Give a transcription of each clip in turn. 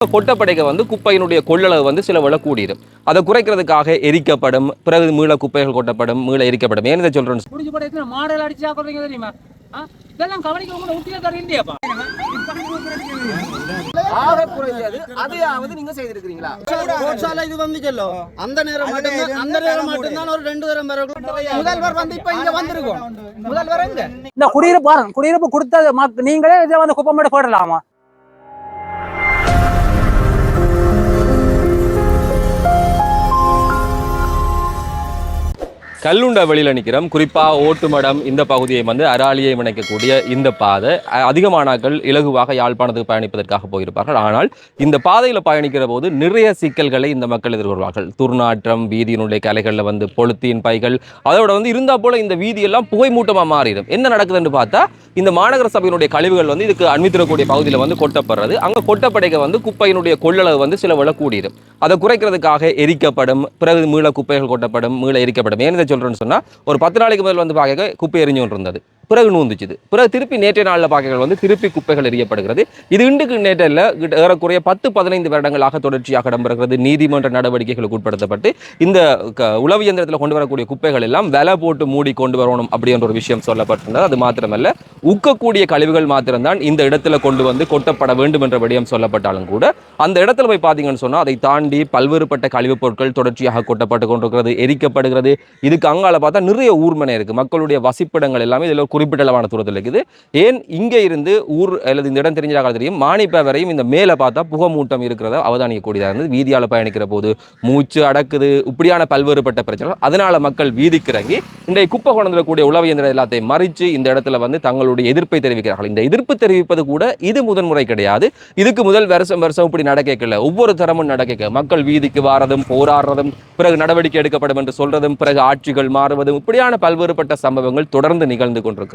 கொட்டப்படைக்க குப்பையினுடைய கொள்ளளவு சில விட கூடிடும். அதை குறைக்கிறதுக்காக எரிக்கப்படும், பிறகு மீள குப்பைகள் கொட்டப்படும், மீள எரிக்கப்படும். ஏன் இதை சொல்றேன்? மாடல் அடிச்சா கொடுறீங்க தெரியுமா? இதெல்லாம் கவனிக்க ஊட்டியா தரீண்டியாப்பா. ஆக குறைஞ்சது அதையாவது நீங்க செய்திருக்கீங்களா? கோட்சால இது வந்துச்சല്ലോ, அந்த நேரம் மட்டும்தான் ஒரு 2 தரம் முதல்வர் இப்ப இங்க வந்திருக்கோம். முதல்வர் இந்த குடியிருப்பு கொடுத்தது நீங்களே இதை குப்பமேடு போடலாமா? கல்லுண்ட வெளியில் நிற்கிறோம். குறிப்பாக ஓட்டுமடம் இந்த பகுதியை அராலியை இணைக்கக்கூடிய இந்த பாதை அதிகமானாக்கள் இலகுவாக யாழ்ப்பாணத்துக்கு பயணிப்பதற்காக போயிருப்பார்கள். ஆனால் இந்த பாதையில் பயணிக்கிற போது நிறைய சிக்கல்களை இந்த மக்கள் எதிர்கொள்வார்கள். துர்நாற்றம், வீதியினுடைய கலைகளில் பொலித்தீன் பைகள், அதோட இருந்தா போல இந்த வீதியெல்லாம் புகை மூட்டமாக மாறிடும். என்ன நடக்குதுன்னு பார்த்தா, இந்த மாநகர சபையினுடைய கழிவுகள் இதுக்கு அண்மித்திரக்கூடிய பகுதியில் கொட்டப்படுறது. அங்கே கொட்டப்படைக்க குப்பையினுடைய கொள்ளளவு சில விட கூடிடும். அதை குறைக்கிறதுக்காக எரிக்கப்படும், பிறகு மீள குப்பைகள் கொட்டப்படும், மீள எரிக்கப்படும். ஏன் சொல்றேன்னு சொன்னா, ஒரு 10 நாளைக்கு முதல் பார்க்க குப்பை எரிஞ்சு கொண்டு இருந்தது, பிறகு நூந்துச்சுது. பிறகு திருப்பி நேற்றைய நாளில் பார்க்க திருப்பி குப்பைகள் எரியப்படுகிறது. இது இன்றுக்கு நேற்றில் ஏறக்குறைய 10-15 வருடங்களாக தொடர்ச்சியாக இடம்பெறுகிறது. நீதிமன்ற நடவடிக்கைகளுக்கு உட்படுத்தப்பட்டு இந்த உளவு இயந்திரத்தில் கொண்டு வரக்கூடிய குப்பைகள் எல்லாம் விலை போட்டு மூடி கொண்டு வரணும் அப்படின்ற ஒரு விஷயம் சொல்லப்பட்டிருந்தது. அது மாத்திரமல்ல, உக்கக்கூடிய கழிவுகள் மாத்திரம்தான் இந்த இடத்துல கொண்டு கொட்டப்பட வேண்டும் என்ற விடயம் சொல்லப்பட்டாலும் கூட, அந்த இடத்துல போய் பார்த்தீங்கன்னு சொன்னால் அதை தாண்டி பல்வேறுபட்ட கழிவுப் பொருட்கள் தொடர்ச்சியாக கொட்டப்பட்டு கொண்டிருக்கிறது, எரிக்கப்படுகிறது. இதுக்கு அங்கால பார்த்தா நிறைய ஊர்மனை இருக்கு, மக்களுடைய வசிப்பிடங்கள் எல்லாமே இதில் குறிப்பிட்ட அளவான தூரத்தில் இருக்குது. ஏன் இங்கே இருந்து ஊர் அல்லது இந்த இடம் தெரிஞ்சாக தெரியும், மானிப்பா வரையும் இந்த மேலே பார்த்தா புகமூட்டம் இருக்கிறத அவதானிக்கக்கூடியதாக இருந்தது. வீதியால் பயணிக்கிற போது மூச்சு அடக்குது, இப்படியான பல்வேறுபட்ட பிரச்சனைகள். அதனால மக்கள் வீதிக்கு இறங்கி இன்றைய குப்பை கொண்டிருக்கக்கூடிய உளவு இயந்திரம் எல்லாத்தையும் மறித்து இந்த இடத்துல தங்களுடைய எதிர்ப்பை தெரிவிக்கிறார்கள். இந்த எதிர்ப்பு தெரிவிப்பது கூட இது முதன்முறை கிடையாது. இதுக்கு முதல் வருஷம் இப்படி நடக்கல, ஒவ்வொரு தரமும் நடக்க மக்கள் வீதிக்கு வாரதும், போராடுறதும், பிறகு நடவடிக்கை எடுக்கப்படும் என்று சொல்றதும், பிறகு ஆட்சிகள் மாறுவதும், இப்படியான பல்வேறுபட்ட சம்பவங்கள் தொடர்ந்து நிகழ்ந்து கொண்டிருக்கிறது.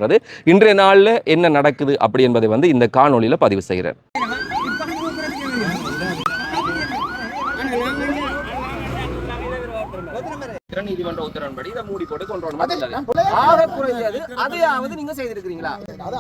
இன்றைய நாள்ல என்ன நடக்குது அப்படி என்பதை இந்த காணொளியில பதிவு செய்கிறேன். நீதிமன்ற உத்தரவின்படி இதை மூடி போட்டு கொண்டு வரணும். ஆக குறைஞ்சது அதையாவது நீங்க செய்திருக்கீங்களா?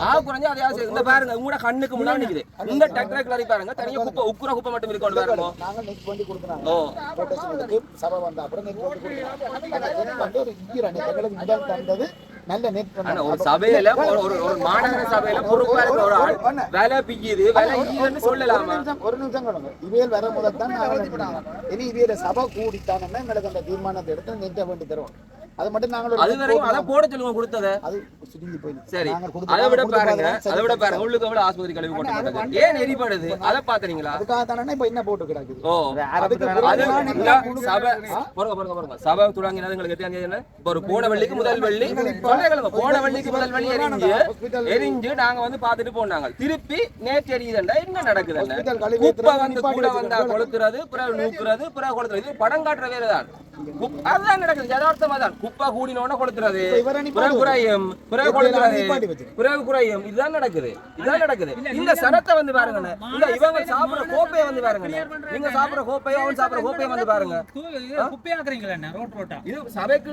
ஆக குறைஞ்சு அதையாவது செய்து. இந்த பாருங்க, உங்களோட கண்ணுக்கு முன்னாடி நிக்குது இந்த டிராக்டர் கிளறி பாருங்க, தனியா குப்பை உக்குற குப்பை மட்டும் இருக்கணும் பாருங்க. நாங்க நெட் பண்ணி கொடுக்கறாங்க. ப்ரொடெக்ஷனுக்கு சபை வந்த அப்புறம் நெட் பண்ணி கொடுக்கறாங்க. ஒரு இங்கிரணி எங்களுக்கு முதல் தந்தது நல்ல நெட் பண்ண. ஒரு சபையில ஒரு மாநகர சபையில பொறுப்பா இருக்கிற ஒரு ஆள் வேலை பிக்கிது, வேலை ஈன்னு சொல்லலாமா? ஒரு நிமிஷம் கொடுங்க. இவேல் வர முதல் தான் நாங்க இனி இவேல சபை கூடிட்டாங்கன்னா எங்களுக்கு அந்த தீர்மானத்தை எடுத்து நெட்ட வேண்டி தருவோம். அது மட்டும் நாங்க அது வரைக்கும் அத போட சொல்லுங்க கொடுத்தத. அது சுருங்கி போயிடுச்சு. சரி, அதை விட பாருங்க உள்ளுக்கு எவ்வளவு ஆஸ்பத்திரி கழிவு போட்டு ஏன் எரிபடுது அத பாத்தீங்களா? அதுக்காக தானே இப்ப என்ன போட்டு கிடக்குது. ஓ, அதுக்கு சபை சபை துடாங்கினது உங்களுக்கு தெரிஞ்சது. ஒரு போன வெள்ளிக்கு முதல் வெள்ளி போன வெள்ளிக்கு முதல் வெள்ளி எரிஞ்சு நாங்க பாத்துட்டு போனாங்க. திருப்பி நேற்று எரியுதுண்டா என்ன நடக்குது? குப்பை கூட வந்தா கொளுத்துறது, பிறகு நூக்குறது, பிறகு கொளுத்துறது. இது படம் காட்டுற வேலைதான். அதுதான் நடக்குது, யதார்த்தமா தான். குப்பை கூடினோட கொளுத்துறது, பிறகு குறையும், பிறகு கொளுத்துறது, பிறகு குறையும். இதுதான் நடக்குது, இதுதான் நடக்குது. இந்த சனத்தை பாருங்க, இந்த இவங்க சாப்பிடுற கோப்பையை பாருங்க, நீங்க சாப்பிடுற கோப்பையோ அவன் சாப்பிடுற கோப்பையை பாருங்க. குப்பையாக்குறீங்களா ரோட் ரோட்டா? இது சபைக்கு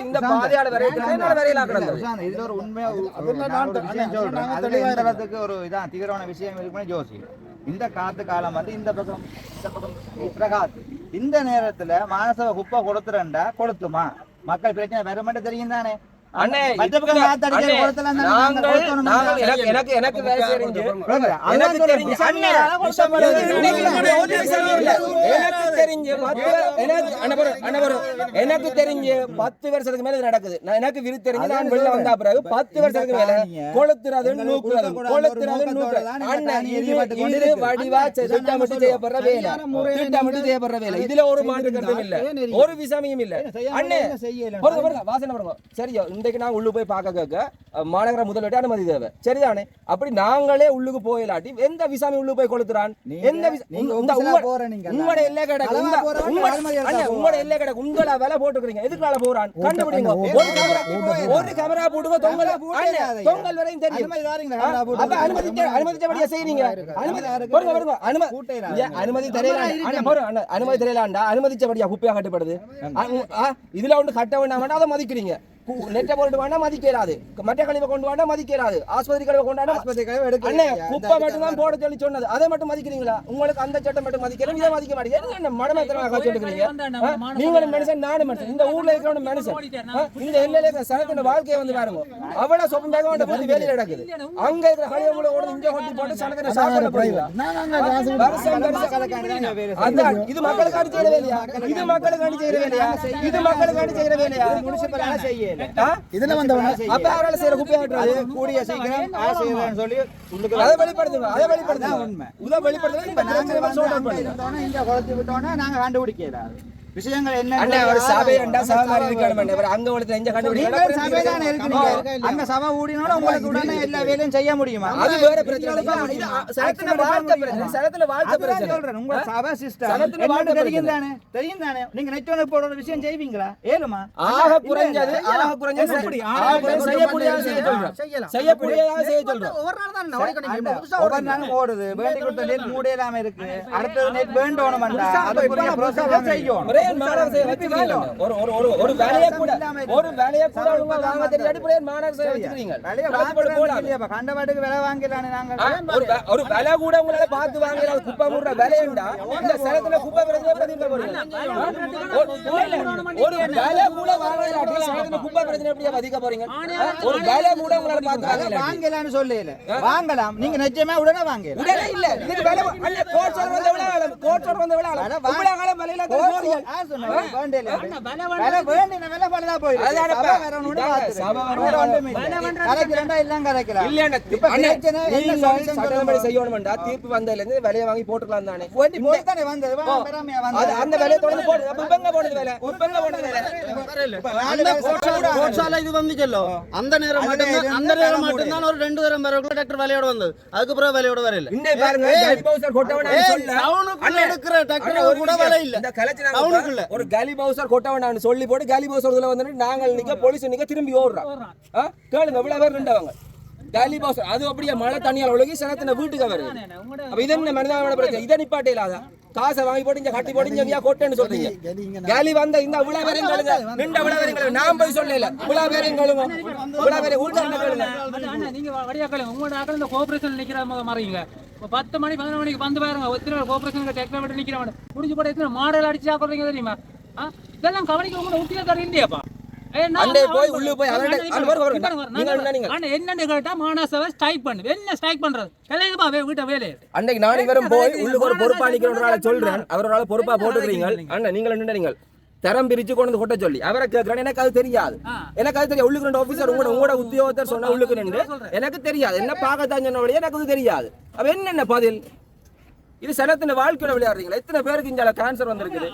இந்த பாதையால வரையில இதுல ஒரு உண்மையா ஒரு இதான் தீவிரமான விஷயம் இருக்குன்னு ஜோசி. இந்த காத்து காலம் இந்த பக்கம் பிரகாத் இந்த நேரத்துல மானசபை குப்பை கொடுத்துறா கொளுத்துமா? மக்கள் பிரச்சனை வர மட்டும் தெரியும் தானே. எனக்கு தெரிஞ்சு 10 வருஷத்துக்கு மேல நடக்குது. எனக்கு விரு தெரிஞ்சு நான் வெளில வந்த பிறகு 10 வருஷத்துக்கு மேல கொளுத்துறது, நூக்குறது, கொளுத்துறது, நூக்குறது வடிவா திட்டமிட்டு செய்யப்படுற வேலை, திட்டமிட்டு செய்யப்படுற வேலை. இதுல ஒரு மாற்று கருத்தும் இல்ல, ஒரு விசாமியும் இல்ல. அண்ணே வாசனை பாருங்க. சரியா, இன்றைக்கு நான் உள்ளு போய் பார்க்க கேட்க மாநகர முதல்வர்கிட்ட அனுமதி தேவை, சரிதானே? அப்படி நாங்களே உள்ளுக்கு போயிலாட்டி எந்த விசாமி உள்ளு போய் கொடுத்துறான்? எந்த உங்களோட எல்லை கிடக்கு, உங்களோட எல்லை கிடக்கு, உங்களை வேலை போட்டுக்கிறீங்க, எதுக்குனால போறான் கண்டுபிடிங்க. ஒரு கேமரா போட்டுக்கோ, தொங்கல் வரையும் தெரியும். அனுமதிச்சபடியா செய்றீங்க. அனுமதி தெரியலாண்டா, அனுமதிச்சபடியா குப்பையா கட்டுப்படுது. இதுல ஒன்று கட்ட வேண்டாம், அதை மதிக்கிறீங்க. நெட்டை போட்டு வேணா மதிக்கிறாது, மற்ற கழிவை கொண்டு வேணா மதிக்கிறாது, ஆஸ்பத்திரி கழிவை கொண்டாட அண்ணே குப்பை மட்டும் தான் போட சொல்லி சொன்னது, அதை மட்டும் மதிக்கிறீங்களா? உங்களுக்கு அந்த சட்டம் மட்டும் மதிக்கிறேன், இதை மதிக்க மாட்டேங்க. என்ன மடமேத்தனமா காட்சி எடுக்கிறீங்க? நீங்களும் மனுஷன், நானும் மனுஷன், இந்த ஊர்ல இருக்கிற மனுஷன், இந்த எல்லையில இருக்கிற சனத்தின் வாழ்க்கையை வந்து பாருங்க. அவ்வளவு சொப்பண்டாக பத்தி வேலையில நடக்குது. அங்க இருக்கிற கழிவு கூட ஓடுது, இங்க கொட்டி போட்டு சனத்தின சாப்பாடு போறீங்களா? அதான் இது மக்களுக்காண்டி செய்யற வேலையா? இது மக்களுக்காண்டி செய்யற வேலையா? இது மக்களுக்காண்டி செய்யற வேலையா? முனிசிபல் செய்யல இதுல வந்தவங்க அப்ப யாரால செய்யற குப்பை ஆட்டுறது? கூடிய சீக்கிரம் செய்யறேன்னு சொல்லி அதை வெளிப்படுத்துங்க, அதை வெளிப்படுத்துங்க. உண்மை இதை வெளிப்படுத்துறது இப்ப இங்க குறைச்சி விட்டோம்னா நாங்க கண்டுபிடிக்கல விஷயங்கள் என்ன. ஒரு சபை சபை மாதிரி இருக்காரு, அங்க ஒருத்தர் எங்க கண்டுபிடிக்க சபை தானே இருக்கு. அங்க சபை ஊடினாலும் உங்களுக்கு உடனே எல்லா வேலையும் செய்ய முடியுமா? அது வேற பிரச்சனை. சரத்துல வாழ்க்கை பிரச்சனை, சரத்துல வாழ்க்கை பிரச்சனை சொல்றேன். உங்க சபை சிஸ்டம் தெரியும் தானே, தெரியும் தானே. நீங்க நெட்வொர்க் போடுற விஷயம் செய்வீங்களா? ஏழுமா ஆக குறைஞ்சது செய்யக்கூடிய செய்ய சொல்றோம். ஒவ்வொரு நாளும் ஓடுது. வேண்டி கொடுத்த நெட் மூடையெல்லாம் இருக்கு. அடுத்தது நெட் வேண்டணும் அதுக்குரிய ப்ரோசஸ் செய்யும். ஒரு வேலையை கூட வாங்க தெரியாடி மாநகர சேவை வச்சுக்கிறீங்க. கண்டபாட்டுக்கு விலை வாங்கலானே நாங்க. ஒரு வேலை கூட உங்களால பார்த்து வாங்கல. குப்பை மூடுற வேலையண்டா இந்த சரத்துல குப்பை பிரச்சனை பதிக்க போறீங்க. ஒரு வேலை கூட வாங்கலாட்டி சரத்துல குப்பை பிரச்சனை எப்படி பதிக்க போறீங்க? ஒரு வேலை கூட உங்களால பார்த்து வாங்கலாம்னு சொல்லல. வாங்கலாம். நீங்க நிச்சயமா உடனே வாங்க. உடனே இல்ல. இதுக்கு வேலை அல்ல கோட் சொல்ற வந்து விளையாட. கோட் சொல்ற வந்து விளையாட. உங்கள கால வேலையில போறீங்க. தீர்ப்பு வந்ததுல இருந்து வேலையை வாங்கி போட்டுக்கலாம் தானே. அந்த வேலையை தொடர்ந்து போடு. இது வந்துச்சല്ലോ அந்த நேரம் மட்டும்தான் ஒரு 2 தரம் வரக்குள்ள டாக்டர் வேலையோட வந்தது. அதுக்கப்புறம் வேலையோட வரல. இன்னே பாருங்க பவுசர் கொட்டவனா சொல்ல டவுனுக்குள்ள எடுக்கிற டாக்டர் கூட வேலை இல்ல. இந்த கலெக்ஷன் ஒரு காலி பவுசர் கொட்டவனான்னு சொல்லி போட்டு காலி பவுசர் இதுல வந்து நாங்கள் நிக்க போலீஸ் நிக்க திரும்பி ஓடுறோம். கேளுங்க இவ்வளவு பேர் நின்றவங்க காலி பவுசர். அது அப்படியே மழை தண்ணியால் ஒழுகி சனத்தின வீட்டுக்கு வருது. அப்ப இது என்ன மனிதாபிமான பிரச்சனை? இதை நிப்பாட்டே இல்லாத காசை வாங்கி போட்டு இங்க கட்டி போட்டு இங்க கோட்டேன்னு சொல்றீங்க. காலி வந்த இந்த இவ்வளவு பேரையும் கேளுங்க. நின்ற இவ்வளவு பேரையும் கேளுங்க. நான் போய் சொல்லல. இவ்வளவு பேரையும் கேளுங்க. இவ்வளவு பேரை ஊர்ல கேளுங்க. நீங்க வடியா கேளுங்க. உங்களோட ஆட்கள் இந்த கோஆபரேஷன் நிக்கிற மாறீங்க. 10 மணி 11 மணிக்கு வந்து பாருங்க. ஒருத்தர் கோஆபரேஷன் டெக்னாலஜி நிக்கிறவங்க முடிஞ்சு போட்டு எத்தனை மாடல் அடிச்சு சாப்பிடுறீங்க தெரியுமா? இதெல்லாம் கவனிக்க உங்களோட ஊட்டியா தர இல்லையாப்பா? போய் உள்ள போய் என்னன்னு கேட்டா மாநகர ஸ்ட்ரைக் பண்ணு. என்ன ஸ்ட்ரைக் பண்றது? கிளையப்பா வீட்டை வேலை. அன்னைக்கு நான் இவரும் போய் உள்ளுக்கு ஒரு பொறுப்பா நிக்கிறவரால சொல்றேன். அவரால பொறுப்பா போட்டுக்கிறீங்க. அண்ணா நீங்கள் என்ன தரம் பிரிச்சு கொண்டு கொட்ட சொல்லி அவரை கேட்கிறேன். எனக்கு அது தெரியாது. எனக்கு அது தெரியாது. உள்ளுக்கு 2 ஆபீசர் உங்களோட உத்தியோகத்தர் சொன்ன உள்ளுக்கு நின்று எனக்கு தெரியாது. என்ன பார்க்கத்தான் சொன்ன வழியே எனக்கு அது தெரியாது. அப்ப என்னென்ன பதில்? இது சனத்தின வாழ்க்கையோட விளையாடுறீங்களா? எத்தனை பேருக்கு இங்க கேன்சர் வந்திருக்குது?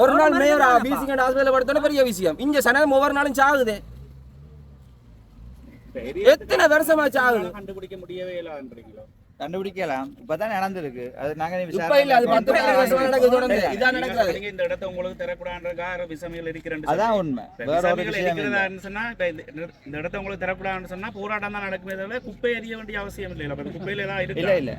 ஒரு நாள் மேயர் பிசிகண்ட் ஹாஸ்பிட்டல் படுத்தோட பெரிய விஷயம். இங்க சனம் ஒவ்வொரு நாளும் சாகுது. எத்தனை வருஷமா சாகுது? கண்டுபிடிக்க முடியவே இல்லை. கண்டுபிடிக்கலாம். இப்பதான் நடந்திருக்கு. அது நாங்க இப்ப இல்ல. அது 10 வருஷமா நடக்குது. தொடர்ந்து இதான் நடக்குது. நீங்க இந்த இடத்தை உங்களுக்கு தரக்கூடாதுன்றதுக்காக விசமிகள் இருக்கிறது. அதான் உண்மை. வேற ஒரு விஷயம் இல்லன்னு சொன்னா இந்த இடத்தை உங்களுக்கு தரக்கூடாதுன்னு சொன்னா போராட்டம் தான் நடக்குமே தவிர குப்பை எறிய வேண்டிய அவசியம் இல்லை. அப்ப குப்பையில தான் இருக்கு. இல்ல இல்ல.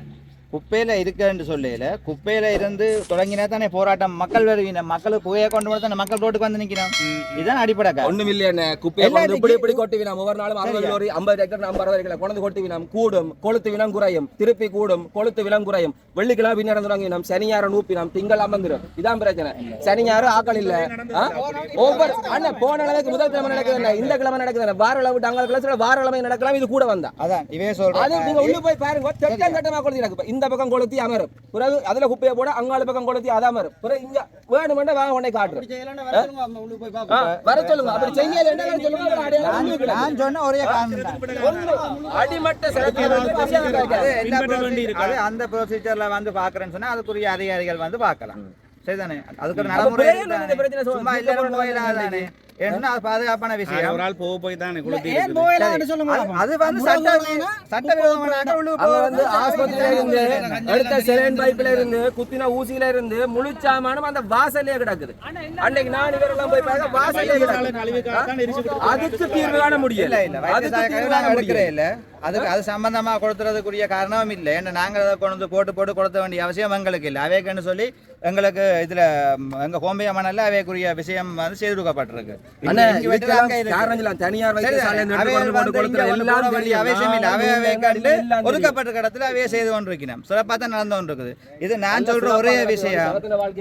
குப்பையில இருக்குன்னு சொல்லல. குப்பையில இருந்து தொடங்கினா தானே போராட்டம். மக்கள் வருவீங்க. மக்களுக்கு புகையை கொண்டு வந்து தானே மக்கள் ரோட்டுக்கு வந்து நிக்கிறோம். இதுதான் அடிப்படை. ஒண்ணும் இல்லையா? குப்பையை வந்து இப்படி கொட்டுவினோம். ஒவ்வொரு நாளும் 60 லோரி 50 ஏக்கர் 50 ஏக்கர் கொண்டு கொட்டுவினோம். கூடும் கொளுத்து வினம் குறையும். திருப்பி கூடும் கொளுத்து வினம் குறையும். வெள்ளிக்கிழமை பின்னாடி தொடங்கினோம். சனியாரம் நூப்பினோம். திங்கள் அமர்ந்துடும். இதான் பிரச்சனை. சனியாரும் ஆக்கள் இல்ல. ஒவ்வொரு அண்ணன் போன அளவுக்கு முதல் கிழமை நடக்குது. இந்த கிழமை நடக்குது. வார அளவு அங்க கிளை வார கிழமை நடக்கலாம். இது கூட வந்தா அதான் இவே சொல்றேன். அது நீங்க உள்ள போய் பாருங்க. திட்டம் கட்டமா கொளுத்தி இந்த பக்கம் கொளுத்தி அமரும். பிறகு அதுல குப்பையை போட அங்கால பக்கம் கொளுத்தி அது அமரும். பிறகு இங்க வேணுமெண்டா வாங்க உடனே காட்டுறேன். வர சொல்லுங்க. அப்படி செய்யல என்ன சொல்லுங்க. நான் சொன்ன ஒரே காரணம் அடிமட்ட அந்த ப்ரொசீஜர்ல வந்து பாக்குறேன்னு சொன்னா அதுக்குரிய அதிகாரிகள் வந்து பார்க்கலாம். சரிதானே? அதுக்கு ஒரு நடைமுறை சும்மா எல்லாரும் போயிடாதானே. என்ன பாதுகாப்பான விஷயம். ஒரு ஆள் போய் தானே அது வந்து சட்டவிரோதமான வந்து ஆஸ்பத்திரியில இருந்து எடுத்த செலைன் பைப்ல இருந்து குத்தின ஊசியில இருந்து முழு சாமானும் அந்த வாசல்லே கிடக்குது. அன்னைக்கு நான் இவரெல்லாம் போய் பார்க்க வாசல்லே கிடக்குது. அதுக்கு தீர்வு காண முடியல. இல்ல அதுக்கு அது சம்பந்தமா கொடுத்துறதுக்குரிய காரணமும் இல்லை. ஏன்னா நாங்கள் அதை கொண்டு போட்டு கொடுத்த வேண்டிய அவசியம் எங்களுக்கு இல்லை. அவைக்குன்னு சொல்லி எங்களுக்கு இதுல எங்க கோம்பையா மணல்ல அவைக்குரிய விஷயம் வந்து செய்து கொடுக்கப்பட்டிருக்கு. அண்ணா இங்க வெற்றி இதுக்கெல்லாம் அங்க இருக்கு. காரணம் இல்ல, தனியார் சரி, வைத்தியசாலை அவை கொண்டு வந்து போட்டு கொடுக்கிற இங்க வந்து எல்லாம் போட வேண்டிய தெரியும். அவசியம் இல்லை. அவை எல்லாம் கண்டு தெரியும். ஒதுக்கப்பட்ட இடத்துல அவைய செய்து கொண்டிருக்கணும். சிறப்பாக தான் நடந்து கொண்டிருக்குது. இது நான் சொல்ற ஒரே விஷயம்,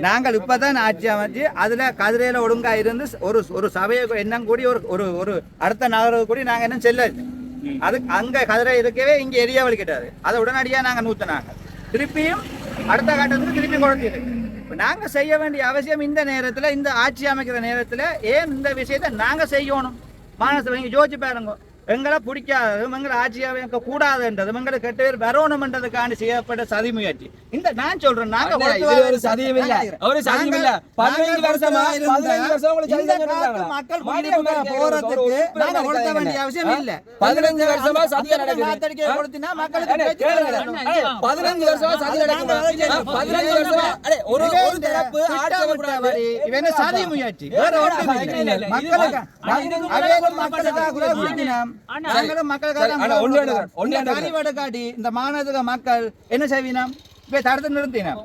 நாங்கள் இப்பதான் ஆட்சி அமைச்சு அதுல கதிரையில ஒழுங்கா இருந்து ஒரு சபையை எண்ணம் கூடி ஒரு ஒரு அடுத்த நகர்வு கூடி நாங்க என்ன செல்ல அது அங்க கதிரை இருக்கவே இங்க எரிய வலிக்கிட்டாரு. அதை உடனடியா நாங்க நூத்தினாங்க. திருப்பியும் அடுத்த கட்டத்துக்கு திருப்பி கொடுத்திருக்கு. நாங்க செய்ய வேண்டிய அவசியம் இந்த நேரத்துல, இந்த ஆட்சி அமைக்கிற நேரத்துல ஏன் இந்த விஷயத்தை நாங்க செய்யணும்? மானசபை நீங்க யோசிச்சு பாருங்க. எங்களை பிடிக்காததும் எங்களை ஆட்சியாக இருக்க கூடாதுன்றதும் எங்களை கெட்ட பேர் வரணும்ன்றதுக்காண்டி செய்யப்பட்ட சதி முயற்சி. இந்த நான் சொல்றேன், நாங்க இதுல ஒரு சதியும் இல்ல, ஒரு சதியும் இல்ல. 15 வருஷமா மக்கள் போறதுக்கு நாங்க கொடுக்க வேண்டிய அவசியம் இல்ல. 15 வருஷமா சதி நடக்குது. நாத்தடிக்க கொடுத்தினா மக்களுக்கு பிரச்சனை இல்லை. 15 வருஷமா சதி நடக்குது. 15 வருஷமா ஒரு தரப்பு ஆட்சி இவன் சதி முயற்சி வேற ஒன்றும் இல்லை. மக்களுக்கு மக்களுக்காக குடிக்கணும். நாங்களும் மக்களுக்காக கழிவடை காட்டி இந்த மாநகர மக்கள் என்ன செய்வினோம்? தடுத்து நிறுத்தினோம்.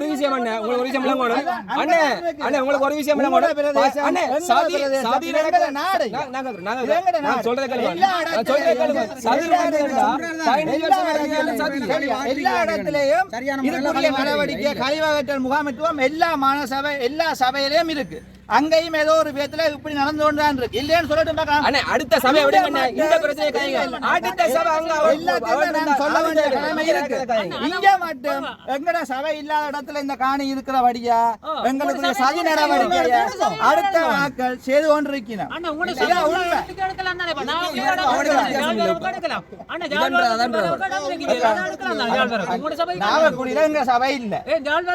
ஒரு விஷயம் அண்ணே, உங்களுக்கு ஒரு விஷயம் விளங்கணும் அண்ணே. அண்ணே உங்களுக்கு ஒரு விஷயம் விளங்கணும் அண்ணே. சதி நடக்கிற நாடு நான் சொல்றதை கேளுங்க. சதி நடக்குதுன்னா 15 வருஷமா சதி எல்லா இடத்திலேயும் இதுக்குரிய நடவடிக்கை கழிவகற்றல் முகாமைத்துவம் எல்லா மாநகர எல்லா சபையிலையும் இருக்கு. அங்கேயும் ஏதோ ஒரு விதத்துல இப்படி நடந்து கொண்டுதான் இருக்கு. இல்லைன்னு சொல்லிட்டு அண்ணே அடுத்த சபை விடுங்க. இந்த பிரச்சனை கைங்க. அடுத்த சபை அங்க எல்லாத்தையும் சொல்ல வேண்டிய கடமை இருக்கு. இங்க மட்டும் எங்கட சபை இல்லாத இடத்துல இந்த காணி இருக்கிறபடியா எங்களுக்கு சதி நடவடிக்கைய அடுத்த மக்கள் செய்து கொண்டிருக்கிறோம். நாவக்குடியில எங்க சபை இல்ல,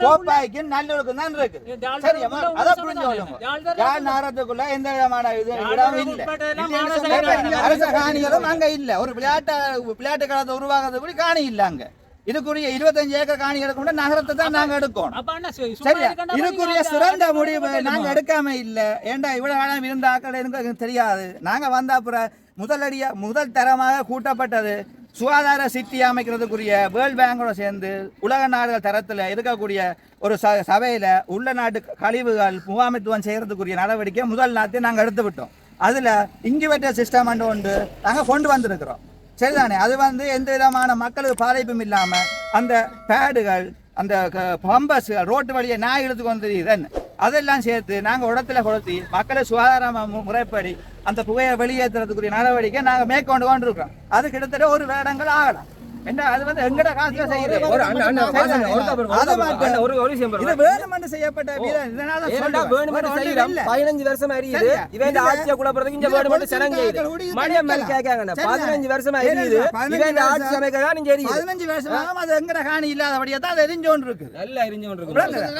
கோப்பாய்க்கு நல்லூருக்கு தான் இருக்கு. சரியா? அதை புரிஞ்சு யாழ் நகரத்துக்குள்ள எந்த விதமான இடம் இல்லை. அரச காணிகளும் அங்க இல்ல. ஒரு விளையாட்டு காலத்தை உருவாக்குறதுக்கு காணி இல்ல. அங்க இதுக்குரிய 25 ஏக்கர் காணி எடுக்க நகரத்தை தான் நாங்க எடுக்கணும். சரியா? இதுக்குரிய சிறந்த முடிவு நாங்க எடுக்காம இல்ல. ஏண்டா இவ்வளவு காலம் இருந்த ஆக்கள் எனக்கு தெரியாது. நாங்க வந்த அப்புறம் முதல் தரமாக கூட்டப்பட்டது சுகாதார சிட்டி அமைக்கிறதுக்குரிய வேர்ல்ட் பேங்கோட சேர்ந்து உலக நாடுகள் தரத்தில் இருக்கக்கூடிய ஒரு சபையில் உள்ள நாட்டு கழிவுகள் முகாமைத்துவம் செய்கிறதுக்குரிய நடவடிக்கை முதல் நாட்டையும் நாங்கள் எடுத்து விட்டோம். அதில் இன்குபேட்டர் சிஸ்டம் ஒன்று நாங்கள் கொண்டு வந்திருக்கிறோம். சரிதானே? அது வந்து எந்த விதமான மக்களுக்கு பாதிப்பும் இல்லாமல் அந்த பேடுகள் அந்த பம்பஸ்கள் ரோட்டு வழியை நான் எடுத்து வந்துடுறேன் அதெல்லாம் சேர்த்து நாங்கள் இடத்துல கொடுத்து மக்களை சுகாதார முறைப்படி அந்த புகையை வெளியேற்றுறதுக்குரிய நடவடிக்கை நாங்கள் மேற்கொண்டு கொண்டிருக்கிறோம். அது கிட்டத்தட்ட ஒரு வேடங்கள் ஆகலாம். என்ன அது வந்து எங்கட காசுல செய்யறது இது வேணுமென்று செய்யப்பட்ட 15 வருஷமா எரியுது. இவன் ஆட்சியை குழப்பறதுக்கு இங்க வேணுமென்று சனம் செய்யுது. மணியம் மேல் கேட்காங்க 15 வருஷமா எரியுது. இவன் ஆட்சி அமைக்க தான் இங்க எரியுது. 15 வருஷமா அது எங்கட காணி இல்லாதபடியா தான் அது எரிஞ்சோன்னு இருக்கு. நல்லா எரிஞ்சோன்னு இருக்கு.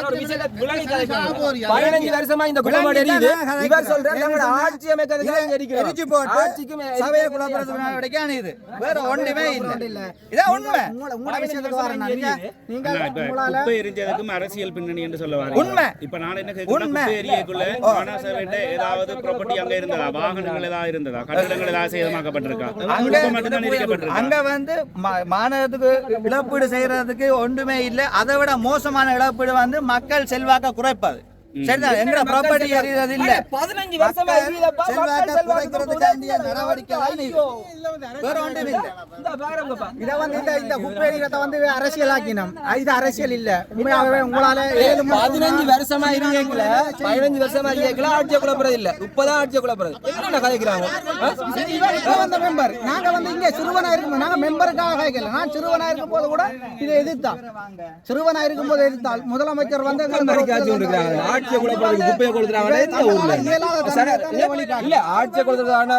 ஒரு விஷயத்தை விளங்கி கலைக்கணும். 15 வருஷமா இந்த குளமாடு எரியுது. இவர் சொல்றாரு நம்ம ஆட்சி அமைக்கிறதுக்கு இங்க எரிக்கிறோம். எரிச்சு போட்டு ஆட்சிக்கு சபையை குழப்பறதுக்கு நடவடிக்கை இது வேற ஒண்ணுமே இல்ல. இதான் உண்மை. குப்பை எரிஞ்சதுக்கும் அரசியல் பின்னணி என்று சொல்ல வரேன். உண்மை. இப்ப நான் என்ன கேக்குறேன், குப்பை எரியக்குள்ள மாநகரசபையிட்ட ஏதாவது ப்ராப்பர்ட்டி அங்க இருந்ததா, வாகனங்கள் ஏதாவது இருந்ததா, கட்டடங்கள் ஏதாவது சேதமாக்கப்பட்டிருக்கா? அங்க வந்து மாநகரத்துக்கு இழப்பீடு செய்யறதுக்கு ஒன்றுமே இல்லை. அதை விட மோசமான இழப்பீடு வந்து மக்கள் செல்வாக்க குறைப்பது. சரிதான்? எங்கட ப்ராப்பர்ட்டி எரியறது இல்ல. 15 வருஷமா எரியலப்பா. செல்வாக்க குறைக்கிறதுக்காண்டிய நடவடிக்கை வேற ஒன்றும் இல்ல. இத வந்து இந்த குப்பை எரியறத வந்து அரசியலாக்கினோம். இது அரசியல் இல்ல. உண்மையாகவே உங்களால 15 வருஷமா இருக்கீங்களா? 15 வருஷமா இருக்கீங்களா? ஆட்சியை குழப்பறது இல்ல. இப்பதான் ஆட்சியை குழப்பறது. என்ன கதைக்கிறாங்க? வந்த மெம்பர் நாங்க வந்து இங்க சிறுவனா இருக்கும். நாங்க மெம்பருக்காக கேட்கல. நான் சிறுவனா இருக்கும் போது கூட இதை எதிர்த்தா. சிறுவனா இருக்கும் போது எதிர்த்தால் முதலமைச்சர் வந்து ஆட்சி கொண்டிருக்கிறாங்க. ஆட்சியை குழப்பறது குப்பையை கொடுத்துறாங்க. இல்ல ஆட்சியை கொடுத்துறாங்க.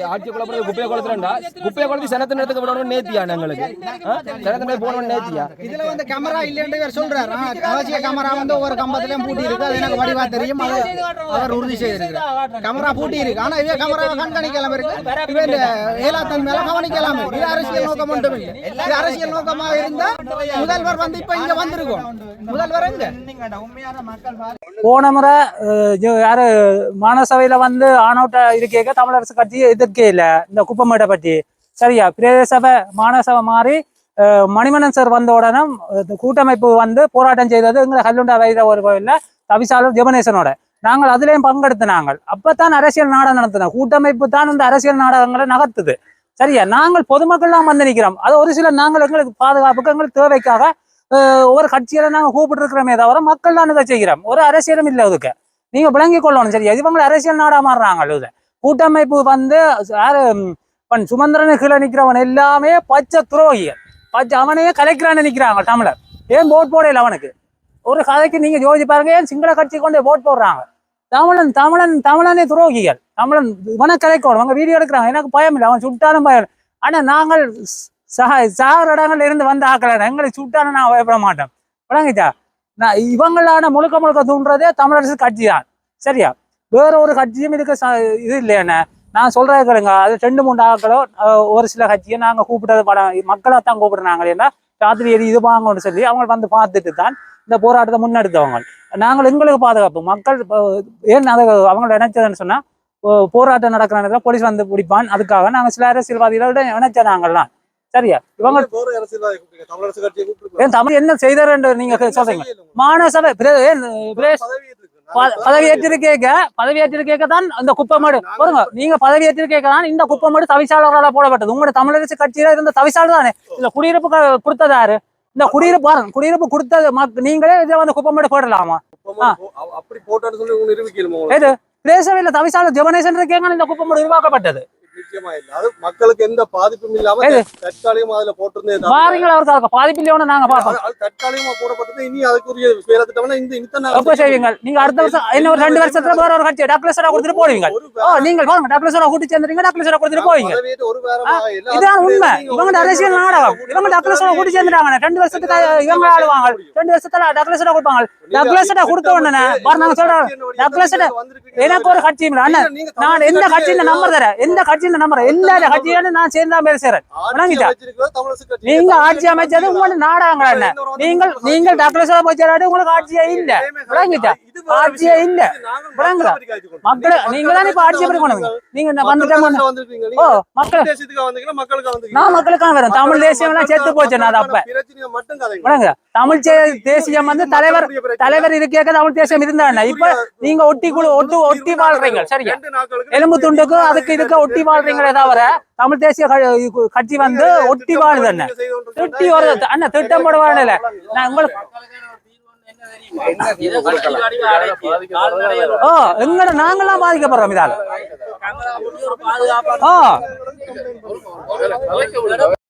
ஆட்சியை குழப்பறது குப்பையை கொடுத்துறா. குப்பையை கொடுத்து சனத்து நேரத்துக்கு விடணும் நேத்தியா? எங்களுக்கு சனத்து போனோம் நேத்தியா? இதுல வந்து கேமரா இல்லன்னு இவர் சொல்றாரு. அவசிய கேமரா வந்து ஒவ்வொரு கம்பத்திலயும் பூட்டி இருக்கு. அது எனக்கு வடிவா தெரியும். அவர் உறுதி செய்திருக்கிறார். கேமரா பூட்டி இருக்கு. ஆனா இவன் கேமராவை கண்காணிக்கலாம் இருக்கு. இவன் ஏலாத்தன் மேல கவனிக்கலாம் இருக்கு. இது அரசியல் நோக்கம் ஒன்றும் இல்லை. இது அரசியல் நோக்கமாக இருந்தா முதல்வர் வந்து இப்ப இங்க வந்திருக்கும். முதல்வர் எங்க? போன முறை யாரு மாநகரசபையில வந்து ஆனோட்ட இருக்கேக்க தமிழரசு கட்சி எதிர்க்கே இல்லை இந்த குப்பமேட்டை பற்றி. சரியா? பிரதேச சபை மாநகர சபை மாறி மணிமணன் சார் வந்த உடனே கூட்டமைப்பு வந்து போராட்டம் செய்தது எங்களை கல்லுண்டா வைர ஒரு கோயில்ல தவிசாளர் ஜெபனேசனோட நாங்கள் அதுலேயும் பங்கெடுத்து நாங்கள் அப்பதான் அரசியல் நாடகம் நடத்தினோம். கூட்டமைப்பு தான் இந்த அரசியல் நாடகங்களை நகர்த்துது. சரியா, நாங்கள் பொதுமக்கள்லாம் வந்து நிற்கிறோம். அது ஒரு சில நாங்கள் எங்களுக்கு பாதுகாப்புக்கு எங்களுக்கு தேவைக்காக ஒவ்வொரு கட்சியில நாங்கள் கூப்பிட்டு இருக்கிறோமே தவிர மக்கள் தான் இதை செய்கிறோம். ஒரு அரசியலும் இல்லை அதுக்கு, நீங்க விளங்கி கொள்ளணும். சரியா, இவங்களை அரசியல் நாடா மாறுறாங்க. இது கூட்டமைப்பு வந்து சுமந்திரனு கீழே நிற்கிறவன் எல்லாமே பச்சை துரோகிகள், பச்சை அவனையே கலைக்கிறான்னு நிற்கிறாங்க தமிழர். ஏன் ஓட் போடல அவனுக்கு? ஒரு கதைக்கு நீங்க யோசிச்சு பாருங்க, ஏன் சிங்கள கட்சி கொண்டு ஓட் போடுறாங்க? தமிழனே துரோகிகள். தமிழன் இவனை கலைக்கணும். அவங்க வீடியோ எடுக்கிறாங்க, எனக்கு பயம் இல்லை, அவன் சுட்டாலும் பயம். ஆனா நாங்கள் சாகர இடங்கள்ல இருந்து வந்து ஆக்கல, எங்களை சுட்டாலும் நான் பயப்பட மாட்டேன். விளங்கிட்டா? நான் இவங்களான முழுக்க தூண்டுறதே தமிழரசு கட்சி தான். சரியா, வேற ஒரு கட்சியும் இதுக்கு இது இல்லையானே. நான் சொல்றது கேளுங்க, அது 2-3 ஆக்களோ ஒரு சில கட்சியை நாங்கள் கூப்பிட்டது படம் மக்களை தான் கூப்பிடுறாங்க. ஏன்னா ராத்திரி இது வாங்கன்னு சொல்லி அவங்க வந்து பார்த்துட்டு தான் இந்த போராட்டத்தை முன்னெடுத்தவங்க. நாங்கள் எங்களுக்கு பாதுகாப்பு மக்கள் ஏன் அதை அவங்க நினைச்சதுன்னு சொன்னா, போராட்டம் நடக்கிற நேரத்தில் போலீஸ் வந்து பிடிப்பான். அதுக்காக நாங்கள் சில அரசியல்வாதிகளோட நினைச்ச நாங்கள்லாம். சரியா, இவங்க ஏன் தமிழ் என்ன செய்தார் நீங்க சொல்றீங்க? மாநசபை பதவியேற்றிருக்க தான் இந்த குப்பமேடு பாருங்க. நீங்க பதவியேற்றிருக்க தான் இந்த குப்பமேடு தவிசாளர்களால் போடப்பட்டது. உங்களோட தமிழரசு கட்சியில இருந்த தவிசாளர் தானே இந்த குடியிருப்பு கொடுத்ததாரு? இந்த குடியிருப்பு பாருங்க, குடியிருப்பு கொடுத்தது நீங்களே இதை வந்து குப்பமேடு போடலாமா? அப்படி போட்டான்னு சொல்லி நிரூபிக்கணுமா? பேசவில்லை. தவிசாளர் ஜெபனேசன் இருக்கேங்க இந்த குப்பமேடு உருவாக்கப்பட்டது. நிச்சயமா இல்ல, அது மக்களுக்கு எந்த பாதிப்பும் இல்லாம தற்காலிகமா அதுல போட்டிருந்தேன். பாதிப்பு இல்லையோன்னு நாங்க பார்ப்போம். தற்காலிகமா போடப்பட்டது. இனி அதுக்குரிய வேலை திட்டம்னா எப்ப செய்வீங்க நீங்க? அடுத்த வருஷம் இன்னும் ஒரு 2 வருஷத்துல வேற ஒரு கட்சி டக்ளஸரா கொடுத்துட்டு போடுவீங்க. நீங்க பாருங்க, டக்ளஸரா கூட்டி சேர்ந்துறீங்க, டக்ளஸரா கொடுத்துட்டு போவீங்க. இதுதான் உண்மை. இவங்க அரசியல் நாடகம். இவங்க டக்ளஸரா கூட்டி சேர்ந்துட்டாங்க. 2 வருஷத்துக்கு இவங்க ஆளுவாங்க, 2 வருஷத்துல டக்ளஸரா கொடுப்பாங்க. டக்ளஸரா கொடுத்த உடனே பாருங்க சொல்றேன், டக்ளஸரா எனக்கு ஒரு கட்சி இல்லை. நான் எந்த கட்சியின் நம்பர் தரேன், எந்த கட்சியின் நம்பர் எல்லா கட்சியும் நான் சேர்ந்தா பேர் சேரேன். நீங்க ஆட்சி அமைச்சது உங்களோட நாடகங்கள் என்ன? நீங்கள் டக்ளஸரா போய் சேராது, உங்களுக்கு ஆட்சியே இல்ல. விளங்கிட்டா? ஆட்சியே இல்ல. விளங்குதா? மக்கள் நீங்க தான் இப்ப ஆட்சியை பற்றி கொண்டு நீங்க வந்துட்டாங்க. ஓ மக்கள் நான் மக்களுக்காக வரேன். தமிழ் தேசியம் எல்லாம் சேர்த்து போச்சு. நான் அப்ப விளங்குதா? தமிழ் தேசியம் வந்து தலைவர் இருக்கேக்க தமிழ் தேசியம் இருந்தா இப்ப நீங்க ஒட்டி வாழ்றீங்க. சரியா, எலும்பு துண்டுக்கு அதுக்கு இதுக்கு ஒட்டி வாழ்றீங்களே தவிர தமிழ் தேசிய கட்சி வந்து ஒட்டி வாழுது. என்ன திட்டி ஒரு அண்ணா திட்டம் போடுவாங்க. நான் உங்களுக்கு எங்கட நாங்களாம் பாதிக்கப்படுறோம் இதால.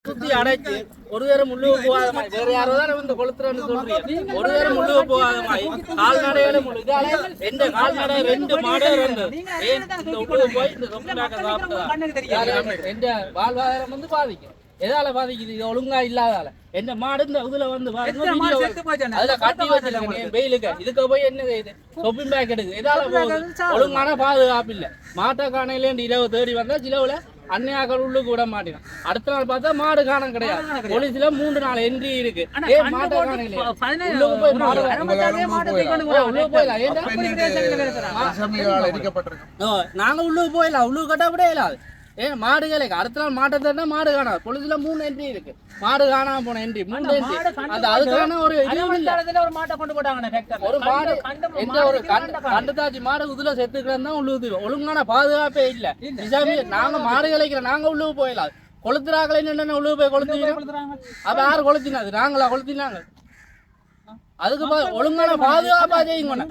சுத்தி அடைச்சு ஒரு நேரம் முள்ளுக்கு போகாதமாய் வேற யாரோ தான் வந்து கொளுத்துறன்னு சொல்றீங்க. ஒரு நேரம் முள்ளுக்கு போகாதமாய் கால்நடையில முள்ளு இதால எந்த கால்நடை 2 மாடு 2 இந்த உள்ள போய் இந்த ரொம்படாக்க சாப்பிட்டா எந்த வாழ்வாதாரம் வந்து பாதிக்கும். எதால பாதிக்குது? இது ஒழுங்கா இல்லாதால. எந்த மாடு இந்த இதுல வந்து அதுல கட்டி வச்சிருக்காங்க வெயிலுக்கு. இதுக்கு போய் என்ன செய்யுது? சொப்பிங் பேக் எடுக்குது. எதால ஒழுங்கான பாதுகாப்பு இல்ல. மாட்டை காணையில இரவு தேடி வந்தா சிலவுல அன்னையாக்கள் உள்ளுக்கு விட மாட்டேன். அடுத்த நாள் பார்த்தா மாடு காணம் கிடையாது. போலீஸ்ல 3 நாள் என்ட்ரி இருக்கு. மாட்டை காணையில உள்ளுக்கு போய் நாங்க உள்ளுக்கு போயிடலாம். உள்ளுக்கு கட்ட விட இல்லாது. மாடுகளே அடுத்த நாள் மாட்டை தரனா மாடு காணாது. பொழுதுல 3 என்ட்ரி இருக்கு. மாடு காணாம போன என்ட்ரி 3 என்ட்ரி. அது அதுக்கான ஒரு ஒரு மாட்டை கொண்டு போட்டாங்க. ஒரு மாடு எந்த ஒரு கண்டதாச்சி மாடு உதுல செத்துக்கிறேன் தான் உள்ளுக்கு. ஒழுங்கான பாதுகாப்பே இல்ல. நிஜாமி நாங்க மாடு கலைக்கிற நாங்க உள்ளுக்கு போயிடலாம். கொளுத்துறாங்களே என்ன உள்ளுக்கு போய் கொளுத்துறோம். அப்ப யாரு கொளுத்தினாது? நாங்களா கொளுத்தினாங்க? அதுக்கு ஒழுங்கான பாதுகாப்பா செய்யுங்க.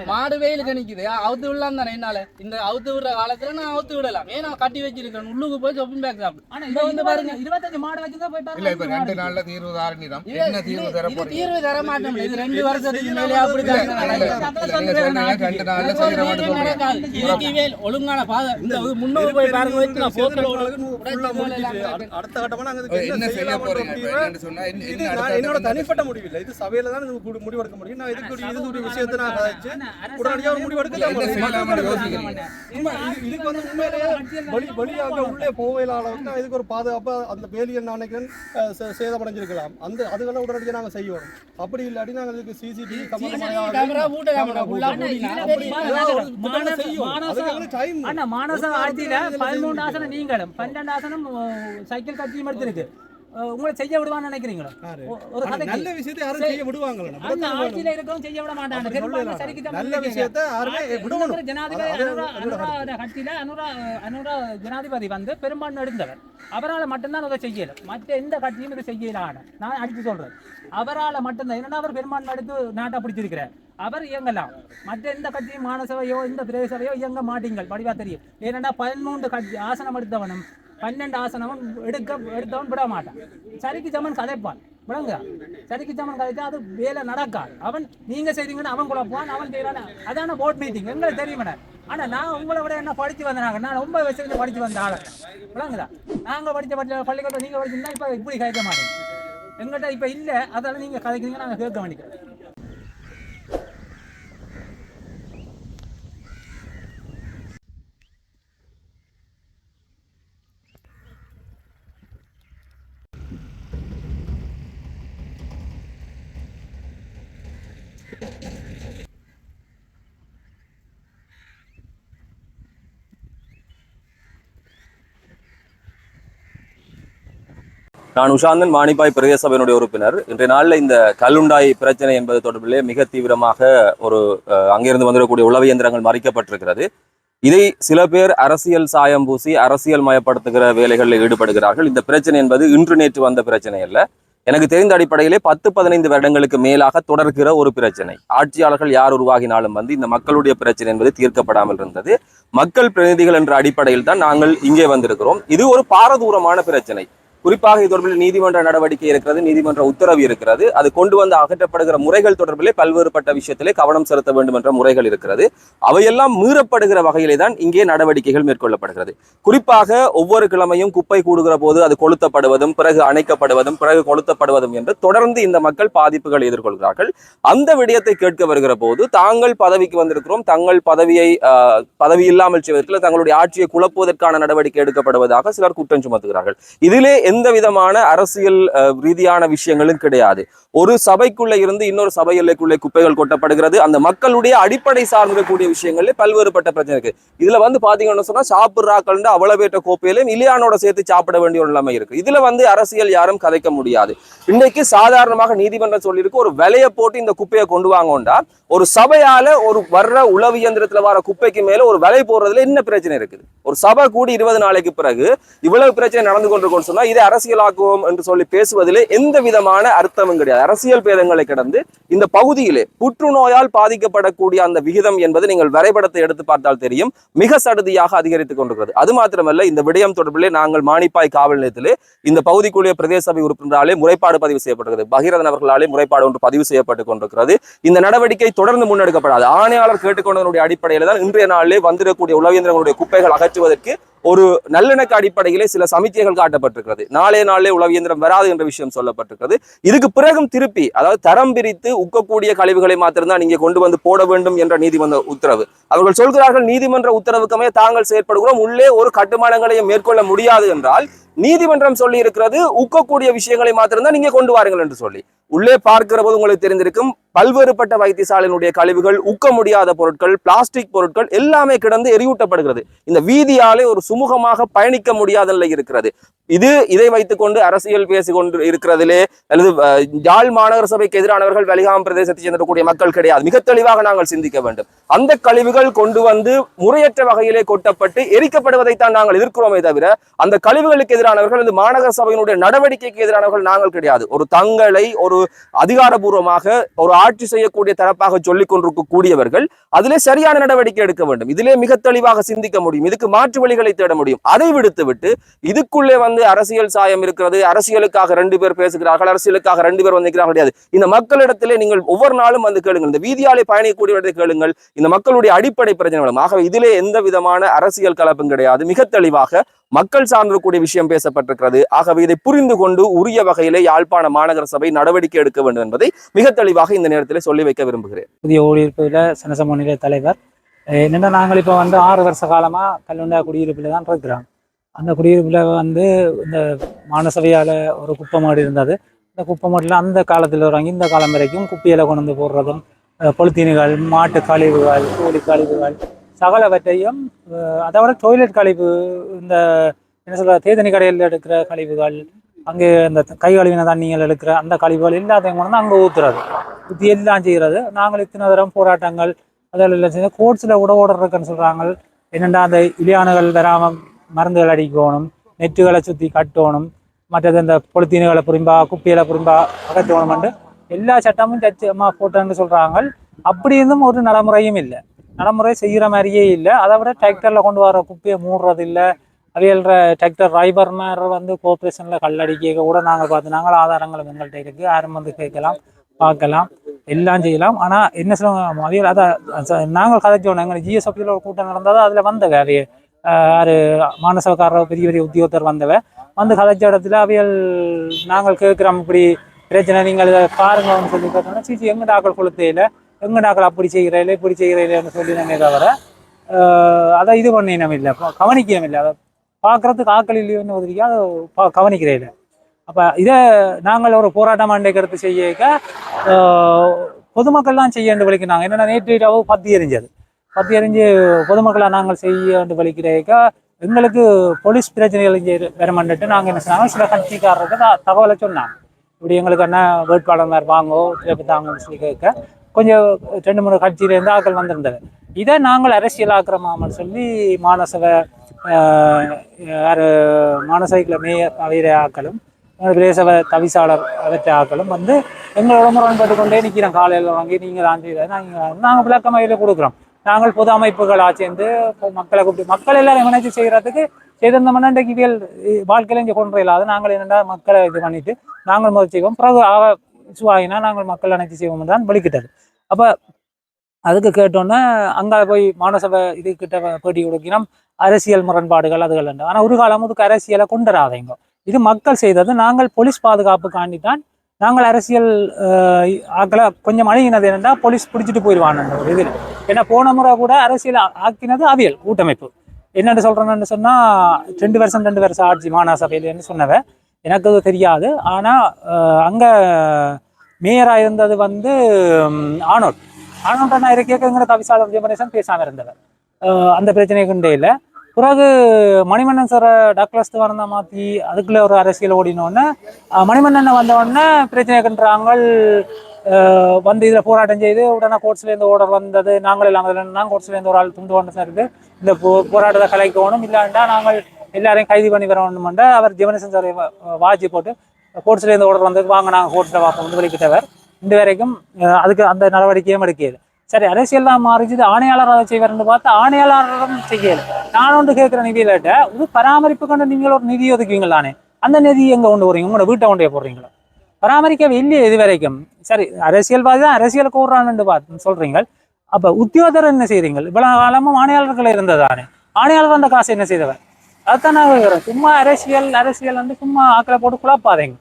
மாடு வெயிலுக்கு நிக்குது. அவுத்து விடலாம் தானே என்னால? இந்த அவுத்து விடுற காலத்துல நான் அவுத்து விடலாம். ஏன்னா கட்டி வச்சிருக்கேன். உள்ளுக்கு போய் சொப்பிங் பேக் சாப்பிடும். பாருங்க 25 மாடு வச்சுதான் போய் பாருங்க. 2 நாள்ல தீர்வு தாரணிதான். தீர்வு தர மாட்டோம். இது 2 வருஷத்துக்கு மேலே அப்படிதான். ஒழுங்கான பாதுகாப்பு முன்னோர் போய் பாருங்க வச்சு நான் போத்தல அடுத்த கட்டமா நாங்க என்ன செய்ய போறீங்க சொன்னா நான் என்னோட தனிப்பட்ட முடிவு இல்லை, இது சபையில தான் இது முடிவெடுக்க முடியும். நான் இதுக்கு விஷயத்தை நான் கதைச்சு உடனடியாக ஒரு முடிவெடுக்க இதுக்கு வந்து உண்மையிலேயே வெளியாக உள்ளே போவையில அளவுக்கு இதுக்கு ஒரு பாதுகாப்பு அந்த வேலியை நினைக்கிறேன் சேதமடைஞ்சிருக்கலாம். அதுக்கெல்லாம் உடனடியாக நாங்கள் செய்வோம். அப்படி இல்லாட்டி நாங்கள் இதுக்கு சிசிடிவி மானச ஆட்சியில 13 ஆசனம் நீங்களும் 12 ஆசனம் சைக்கிள் கட்சியும் எடுத்திருக்கு. உங்களை செய்ய விடுவான்னு நினைக்கிறீங்களோ? ஒரு நல்ல விஷயத்தை யாரும் செய்ய விடுவாங்களா? அந்த ஆட்சியில இருக்கவும் செய்ய விட மாட்டாங்க. நல்ல விஷயத்தை யாருமே விடுவாங்க. ஜனாதிபதி அனுரா கட்சியில அனுரா ஜனாதிபதி வந்து பெரும்பான்மை எடுத்தவர். அவரால் மட்டும்தான் அதை செய்யல, மற்ற எந்த கட்சியும் இதை செய்யலான நான் அடிச்சு சொல்றேன். அவரால் மட்டும்தான், என்னன்னா அவர் பெரும்பான்மை எடுத்து நாட்டை பிடிச்சிருக்கிறார். அவர் இயங்கலாம், மற்ற எந்த கட்சியும் மாநசபையோ இந்த பிரதேசபையோ இயங்க மாட்டீங்கள், படிவா தெரியும். ஏன்னா 13 கட்சி ஆசனம் எடுத்தவனும் 12 ஆசனமும் எடுத்தவன் விட மாட்டான். சரிக்கு சமன் கதைப்பான், விளங்க. சரிக்கு சமன் கதைச்சா அது வேலை நடக்காது. அவன் நீங்க செய்றீங்கன்னு அவன் குழப்பான், அவன் செய்யறான். அதான போர்ட் மீட்டிங் எங்களுக்கு தெரியும். ஆனா நான் உங்களை விட என்ன படிச்சு வந்தாங்க, நான் 9 வயசுல படிச்சு வந்த ஆளு, விளங்குதா. நாங்க படிச்ச பள்ளிக்கூடம் நீங்க படிச்சிருந்தா இப்ப இப்படி கேட்க மாட்டேங்க. எங்கிட்ட இப்ப இல்ல, அதெல்லாம் நீங்க கதைக்கிறீங்க, நாங்க கேட்க வேண்டிக்கிறோம். நான் உஷாந்தன், மானிப்பாய் பிரதேச சபையினுடைய உறுப்பினர். இன்றைய நாளில் இந்த கல்லுண்டாய் பிரச்சனை என்பது தொடர்பிலே மிக தீவிரமாக அங்கிருந்து வந்துடக்கூடிய உளவு இயந்திரங்கள் மறைக்கப்பட்டிருக்கிறது. இதை சில பேர் அரசியல் சாயம் பூசி அரசியல் மயப்படுத்துகிற வேலைகளில் ஈடுபடுகிறார்கள். இந்த பிரச்சனை என்பது இன்று நேற்று வந்த பிரச்சனை அல்ல. எனக்கு தெரிந்த அடிப்படையிலே 10-15 வருடங்களுக்கு மேலாக தொடர்கிற ஒரு பிரச்சனை. ஆட்சியாளர்கள் யார் உருவாகினாலும் இந்த மக்களுடைய பிரச்சனை என்பது தீர்க்கப்படாமல் இருந்தது. மக்கள் பிரதிநிதிகள் என்ற அடிப்படையில் தான் நாங்கள் இங்கே வந்திருக்கிறோம். இது ஒரு பாரதூரமான பிரச்சனை. குறிப்பாக இது தொடர்பில் நீதிமன்ற நடவடிக்கை இருக்கிறது, நீதிமன்ற உத்தரவு இருக்கிறது. அது கொண்டு வந்து அகற்றப்படுகிற முறைகள் தொடர்பிலே பல்வேறுபட்ட விஷயத்திலே கவனம் செலுத்த வேண்டும் என்ற முறைகள் இருக்கிறது. அவையெல்லாம் மீறப்படுகிற வகையிலே தான் இங்கே நடவடிக்கைகள் மேற்கொள்ளப்படுகிறது. குறிப்பாக ஒவ்வொரு கிழமையும் குப்பை கூடுகிற போது அது கொளுத்தப்படுவதும் பிறகு அணைக்கப்படுவதும் பிறகு கொளுத்தப்படுவதும் என்று தொடர்ந்து இந்த மக்கள் பாதிப்புகள் எதிர்கொள்கிறார்கள். அந்த விடயத்தை கேட்க வருகிற போது தாங்கள் பதவிக்கு வந்திருக்கிறோம், தங்கள் பதவி இல்லாமல் செய்வதற்கு தங்களுடைய ஆட்சியை குழப்புவதற்கான நடவடிக்கை எடுக்கப்படுவதாக சிலர் குற்றம் சுமத்துகிறார்கள். இதிலே எந்த விதமான அரசியல் ரீதியான விஷயங்களும் கிடையாது. ஒரு சபைக்குள்ள இருந்து இன்னொரு சபை எல்லைக்குள்ளே குப்பைகள் கொட்டப்படுகிறது. அந்த மக்களுடைய அடிப்படை சார்ந்திருக்கக்கூடிய விஷயங்கள்ல பல்வேறுபட்ட பிரச்சனை இருக்கு. இதுல பாத்தீங்கன்னு சொன்னா சாப்பிட்றாக்கள் அவ்வளவு பேற்ற கோப்பையிலும் இலியானோட சேர்த்து சாப்பிட வேண்டிய ஒரு நிலைமை இருக்கு. இதுல அரசியல் யாரும் கதைக்க முடியாது. இன்னைக்கு சாதாரணமாக நீதிமன்றம் சொல்லியிருக்கு, ஒரு விலையை போட்டு இந்த குப்பையை கொண்டு வாங்கோண்டா ஒரு சபையால ஒரு வர்ற உளவு இயந்திரத்துல வர குப்பைக்கு மேல ஒரு விலை போடுறதுல என்ன பிரச்சனை இருக்குது? ஒரு சபை கூடி 20 நாளைக்கு பிறகு இவ்வளவு பிரச்சனை நடந்து கொண்டிருக்கோம்னு சொன்னா இதை அரசியலாக்குவோம் என்று சொல்லி பேசுவதிலே எந்த விதமான அர்த்தமும் கிடையாது. அரசியல் பேதங்களை கடந்து இந்த பகுதியிலே புற்றுநோயால் பாதிக்கப்படக்கூடிய அந்த விகிதம் என்பது நீங்கள் வரைபடத்தை எடுத்து பார்த்தால் தெரியும், மிக சடுதியாக அதிகரித்துக் கொண்டிருக்கிறது. அது மாத்திரமல்ல, இந்த விடயம் தொடர்பிலே நாங்கள் மானிப்பாய் காவல் நிலையத்திலே இந்த பகுதிக்குரிய பிரதேச சபை உறுப்பினராலே முறைப்பாடு பதிவு செய்யப்பட்டிருக்கிறது. பகீரதன் அவர்களாலே முறைப்பாடு ஒன்று பதிவு செய்யப்பட்டுக் கொண்டிருக்கிறது. இந்த நடவடிக்கை தொடர்ந்து முன்னெடுக்கப்படாது. ஆணையாளர் கேட்டுக்கொண்டதனுடைய அடிப்படையில் தான் இன்றைய நாளிலே வந்திருக்கக்கூடிய உளவியந்திரங்களுடைய குப்பைகள் அகற்றுவதற்கு ஒரு நல்லிணக்க அடிப்படையிலே சில சமிக்கைகள் காட்டப்பட்டிருக்கிறது. நாளே உளவியந்திரம் வராது என்ற விஷயம் சொல்லப்பட்டிருக்கிறது. இதுக்கு பிறகும் திருப்பி அதாவது தரம் பிரித்து உக்கக்கூடிய கழிவுகளை மாத்திரம்தான் இங்கே கொண்டு வந்து போட வேண்டும் என்ற நீதிமன்ற உத்தரவு. அவர்கள் சொல்கிறார்கள், நீதிமன்ற உத்தரவுக்குமே தாங்கள் செயற்படுகிறோம், உள்ளே ஒரு கட்டுமானங்களையும் மேற்கொள்ள முடியாது என்றால் நீதிமன்றம் சொல்லி இருக்கிறது உக்கக்கூடிய விஷயங்களை மாத்திரம்தான் நீங்க கொண்டு வாருங்கள் என்று சொல்லி. உள்ளே பார்க்கிற போது உங்களுக்கு தெரிந்திருக்கும், பல்வேறுபட்ட வைத்தியசாலையினுடைய கழிவுகள், உக்க முடியாத பொருட்கள், பிளாஸ்டிக் பொருட்கள் எல்லாமே கிடந்து எரியூட்டப்படுகிறது. இந்த வீதியாலே ஒரு சுமூகமாக பயணிக்க முடியாத நிலை இருக்கிறது. இதை வைத்துக் கொண்டு அரசியல் பேசிக்கொண்டு இருக்கிறதிலே அல்லது யாழ் மாநகர சபைக்கு எதிரானவர்கள் வெளிகாம் பிரதேசத்தை சேர்ந்திருக்கக்கூடிய மக்கள் கிடையாது. மிக தெளிவாக நாங்கள் சிந்திக்க வேண்டும். அந்த கழிவுகள் கொண்டு வந்து முறையற்ற வகையிலே கொட்டப்பட்டு எரிக்கப்படுவதைத்தான் நாங்கள் எதிர்க்கிறோமே தவிர அந்த கழிவுகளுக்கு எதிரானவர்கள் இந்த மாநகர சபையினுடைய நடவடிக்கைக்கு எதிரானவர்கள் நாங்கள் கிடையாது. ஒரு தங்களை ஒரு அதிகாரபூர்வமாக ஒரு ஆட்சி செய்யக்கூடிய தரப்பாக சொல்லிக் கொண்டிருக்கக்கூடியவர்கள் அதிலே சரியான நடவடிக்கை எடுக்க வேண்டும். இதிலே மிக தெளிவாக சிந்திக்க முடியும். இதுக்கு மாற்று வழிகளை தேட முடியும். அதை விடுத்து விட்டு இதுக்குள்ளே அரசியல் சாயம் இருக்கிறது, அரசியலுக்காக 2 பேர் பேசுகிறார்கள், அரசியலுக்காக 2 பேர் வந்திருக்கிறார்கள் கிடையாது. இந்த மக்களிடத்திலே நீங்கள் ஒவ்வொரு நாளும் வந்து கேளுங்கள், இந்த வீதியாலே பயணிக்கக்கூடியவர்களை கேளுங்கள், இந்த மக்களுடைய அடிப்படை பிரச்சனைகளும். ஆகவே இதிலே எந்த விதமான அரசியல் கலப்பும் கிடையாது. மிக தெளிவாக மக்கள் சார்ந்திருக்கக்கூடிய விஷயம் பேசப்பட்டிருக்கிறது. ஆகவே இதை புரிந்து கொண்டு உரிய வகையிலே யாழ்ப்பாண மாநகர சபை நடவடிக்கை எடுக்க வேண்டும் என்பதை மிக தெளிவாக இந்த நேரத்தில் சொல்லி வைக்க விரும்புகிறேன். புதிய ஊழியர்களில் சனசம நிலைய தலைவர். என்னென்னா நாங்கள் இப்போ வந்து 6 வருஷ காலமாக கல்லுண்டா குடியிருப்பில் தான் இருக்கிறோம். அந்த குடியிருப்பில் வந்து இந்த மாநசபையால் ஒரு குப்பை மாடு இருந்தது. இந்த குப்பை மாட்டில் அந்த காலத்தில் வாங்கி இந்த காலம் வரைக்கும் குப்பையில் கொண்டு வந்து போடுறதும், பொலித்தீன்கள், மாட்டு கழிவுகள், கோழி கழிவுகள், சகலவற்றையும், அதை விட டாய்லெட் கழிவு, இந்த என்ன சொல்ற தேதனி கடையில் எடுக்கிற கழிவுகள், அங்கே இந்த கை கழுவின தண்ணிகள் எடுக்கிற அந்த கழிவுகள் எல்லாத்தையும் கொண்டு வந்து அங்கே ஊற்றுறது, ஊற்றி எல்லாம் செய்கிறது. நாங்கள் இத்தனை தரம் போராட்டங்கள் அதெல்லாம் செஞ்சு கோர்ட்ஸில் கூட ஓடுறதுக்குன்னு சொல்கிறாங்க. என்னென்னா அந்த இலியானுகள் வராமல் மருந்துகள் அடிக்கணும், நெட்டுகளை சுற்றி கட்டணும், மற்றது இந்த பொலித்தீன்களை புரிம்பா குப்பையில் புரிம்பா அகற்றணும்னு எல்லா சட்டமும் தச்சமாக போட்டோன்னு சொல்கிறாங்க. அப்படி இருந்தும் ஒரு நடைமுறையும் இல்லை, நடைமுறை செய்கிற மாதிரியே இல்லை. அதை விட டிராக்டரில் கொண்டு வர குப்பையை மூடுறது இல்லை. அவையல்ற டிராக்டர் டிரைவர் மேலே வந்து கோஆப்ரேஷனில் கல்லடிக்க கூட நாங்கள் பார்த்து, நாங்கள் ஆதாரங்களும் எங்கள்கிட்ட இருக்குது, யாரும் வந்து கேட்கலாம், பார்க்கலாம், எல்லாம் செய்யலாம். ஆனால் என்ன சொல்லுவாங்க அவையல், அதை நாங்கள் கதைச்சோம். எங்கள் ஜிஎஸ்எஃபியில் ஒரு கூட்டம் நடந்தது, அதில் வந்தவ அவைய யார் மாநசபைக்காரர் பெரிய பெரிய உத்தியோகத்தர் வந்தவ வந்து கதைச்ச இடத்துல அவையல் நாங்கள் கேட்குறோம் இப்படி பிரச்சனை, நீங்கள் இதை பாருங்கன்னு சொல்லி கேட்டோம்னா, சிச்சி எங்கள் டாக்கள் கொளுத்தையில், எங்கள் டாக்கள் அப்படி செய்கிறேன் இப்படி செய்கிறேன்னு சொல்லி நாங்கள் தவிர அதை இது பண்ணினோம் இல்லை, கவனிக்கணும் இல்லை, அதை பார்க்குறதுக்கு ஆக்கள் இல்லையோன்னு ஒதுக்கி அதை கவனிக்கிறே இல்லை. அப்போ இதை நாங்கள் ஒரு போராட்டம் அண்டைக்கிறது செய்ய பொதுமக்கள்லாம் செய்ய வேண்டு வலிக்கிறாங்க. என்னென்னா நேற்று இரவு பத்தி எறிஞ்சு பொதுமக்களாக நாங்கள் செய்ய வேண்டு வலிக்கிறேக்கா எங்களுக்கு போலீஸ் பிரச்சனைகள் வரமாட்டு நாங்கள் என்ன சொன்னாங்க, சில கட்சிக்காரருக்கு தகவலை சொன்னாங்க, இப்படி எங்களுக்கு என்ன வேட்பாளர் மாதிரி வாங்கோ தாங்கன்னு சொல்லி கேட்க கொஞ்சம் 2-3 கட்சியிலேருந்து ஆக்கள் வந்திருந்தது. இதை நாங்கள் அரசியலாக்குறோமான்னு சொல்லி மாநசபை மாநசபைக்குள்ள மேயர் அவையிற ஆக்களும் பிரதேச தவிசாளர் அவற்ற ஆக்களும் வந்து எங்களோட முரண்பட்டு கொண்டே நிற்கிறோம். காலையில் வாங்கி நீங்கள் தான் செய்யறது, நாங்கள் விளக்கமையில் கொடுக்குறோம். நாங்கள் பொது அமைப்புகளாக சேர்ந்து மக்களை கூப்பிட்டு மக்கள் எல்லாரும் இணைச்சி செய்கிறதுக்கு செய்திருந்த மன்னண்டைக்கு இவியல் வாழ்க்கையில இங்கே கொண்டு இல்லாது நாங்கள் என்னென்னா மக்களை இது பண்ணிட்டு நாங்கள் முதல் செய்வோம், பிறகு சுவாயினா நாங்கள் மக்கள் இணைச்சி செய்வோம் தான் வெளிக்கிட்டது. அப்போ அதுக்கு கேட்டோன்னே அங்கே போய் மாநசபை இதுக்கிட்ட பேட்டி கொடுக்கணும், அரசியல் முரண்பாடுகள் அதுகள் உண்டு. ஆனால் ஒரு காலம் இதுக்கு அரசியலை கொண்டுராதைங்க, இது மக்கள் செய்தது. நாங்கள் போலீஸ் பாதுகாப்புக்காண்டி தான் நாங்கள் அரசியல் ஆக்களை கொஞ்சம் அணுகினது என்னென்னா போலீஸ் பிடிச்சிட்டு போயிடுவான் ஒரு இதில். ஏன்னா போன முறை கூட அரசியல் ஆக்கினது அவியல் கூட்டமைப்பு. என்னென்னு சொல்கிறேன்னு சொன்னால் 2 வருஷம் ஆட்சி மாநசபையிலேன்னு சொன்னவ எனக்கு அது தெரியாது. ஆனால் அங்கே மேயராக இருந்தது வந்து ஆனோட்டை நான் இருக்கேங்கிற தவிசாளர் ஜெபனேசன் பேசாமல் இருந்தவர். அந்த பிரச்சனையை கொண்டே இல்லை. பிறகு மணிமன்னன் சார் டாக்லஸ் வரந்த மாற்றி அதுக்குள்ளே ஒரு அரசியல் ஓடினோடனே மணிமன்னனை வந்தோடனே பிரச்சனை கண்டுறாங்க வந்து இதில் போராட்டம் செய்து உடனே கோர்ட்ஸ்லேருந்து ஓர்டர் வந்தது. நாங்கள் எல்லாம் நாங்கள் கோர்ட்ஸ்லேருந்து ஒரு ஆள் துண்டு கொண்டு சார் இந்த போராட்டத்தை கலைக்கணும், இல்லாண்டா நாங்கள் எல்லாரையும் கைது பண்ணி வரணும்னா அவர் ஜெவனேசன் சார் வாட்சி போட்டு கோர்ட்ஸ்லேருந்து ஓர்டர் வந்தது, வாங்க நாங்கள் கோர்ட்டில் பார்ப்போம் வந்து வெளிக்கிட்டவர். இந்த வரைக்கும் அதுக்கு அந்த நடவடிக்கையும் எடுக்கிறது. சரி, அரசியல் தான் மாறிச்சுது, ஆணையாளர் அதை செய்வார்னு பார்த்தா ஆணையாளரும் செய்யலை. நான் ஒன்று கேட்குற நிதியில்ட்ட இது பராமரிப்பு கொண்டு நீங்கள் ஒரு நிதி ஒதுக்குவீங்களானே, அந்த நிதி எங்கே கொண்டு போறீங்க, உங்களோட வீட்டை கொண்டே போடுறீங்களா? பராமரிக்கவே இல்லையே இது வரைக்கும். சரி, அரசியல்வாதி தான் அரசியல் கூடுறான்னு பார்த்து சொல்றீங்க. அப்போ உத்தியோகத்தர் என்ன செய்றீங்க? இவ்வளவு காலமும் ஆணையாளர்கள் இருந்ததானே, ஆணையாளர் அந்த காசு என்ன செய்தவர்? அதுதான் நான் கேட்குறேன். சும்மா அரசியல் வந்து சும்மா ஆக்களை போட்டு குழப்பாதீங்க.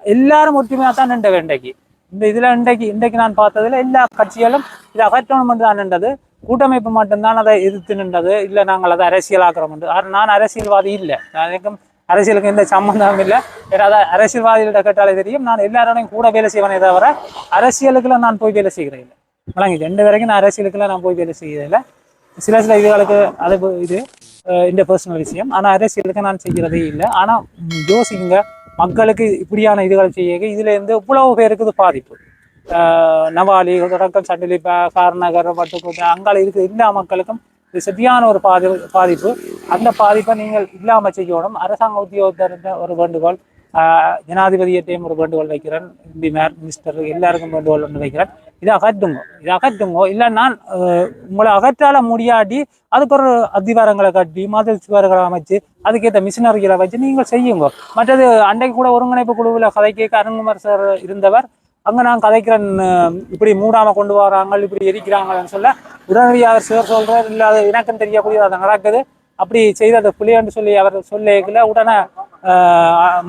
எல்லாரும் ஒற்றுமையாக தான் நின்ற வேண்டைக்கு இந்த இதில் இன்றைக்கு நான் பார்த்ததில் எல்லா கட்சிகளும் இதை அகற்றணும் தான் நின்றது. கூட்டமைப்பு மட்டும்தான் அதை எதிர்த்து நின்றது. இல்லை நாங்கள் அதை அரசியலாக்குறோம். நான் அரசியல்வாதி இல்லை, எனக்கும் அரசியலுக்கு எந்த சம்பந்தமும் இல்லை. ஏதாவது அரசியல்வாதிகளிட கேட்டாலே தெரியும், நான் எல்லாரோடையும் கூட வேலை செய்வேனே தவிர அரசியலுக்குலாம் நான் போய் வேலை செய்கிறேன் இல்லை. வழங்கி 2 வரைக்கும் நான் அரசியலுக்குலாம் நான் போய் வேலை செய்கிறதில்லை. சில இதுகளுக்கு அது இது இந்த பர்சனல் விஷயம். ஆனால் அரசியலுக்கு நான் செய்கிறதே இல்லை. ஆனால் யோசிங்க, மக்களுக்கு இப்படியான இதுகளை செய்ய இதுலேருந்து இவ்வளவு பேருக்கு இது பாதிப்பு. நவாலி தொடக்கம் சண்டிலி கார்நகர் வட்டுக்கோட்டை அங்கால இருக்கிற எல்லா மக்களுக்கும் இது சரியான ஒரு பாதிப்பு. அந்த பாதிப்பை நீங்கள் இல்லாமல் செய்யணும். அரசாங்க உத்தியோகத்தர் ஒரு வேண்டுகோள், ஜனாதிபதியிட்டையும் ஒரு வேண்டுகோள் வைக்கிறேன், எம்பி மேயர் மினிஸ்டர் எல்லாருக்கும் வேண்டுகோள் ஒன்று வைக்கிறேன். இதை அகற்றுங்க. இல்லை நான் உங்களை அகற்றால முடியாட்டி அதுக்கு ஒரு அதிகாரங்களை கட்டி மதில் சுவர்களை அமைச்சு அதுக்கேற்ற மிஷினரிகளை வச்சு நீங்கள் செய்யுங்க. மற்றது அன்றைக்கு கூட ஒருங்கிணைப்பு குழுவில் கதைக்க அருண்குமார் சார் இருந்தவர், அங்கே நான் கதைக்கிறேன் இப்படி மூடாமல் கொண்டு வராங்க இப்படி எரிக்கிறாங்கன்னு சொல்ல உடனடியாக சார் சொல்கிறார், இல்லை அது எனக்கும் தெரியக்கூடிய அது நடக்குது, அப்படி செய்தது புலியான்னு சொல்லி அவர் சொல்லிக்கல. உடனே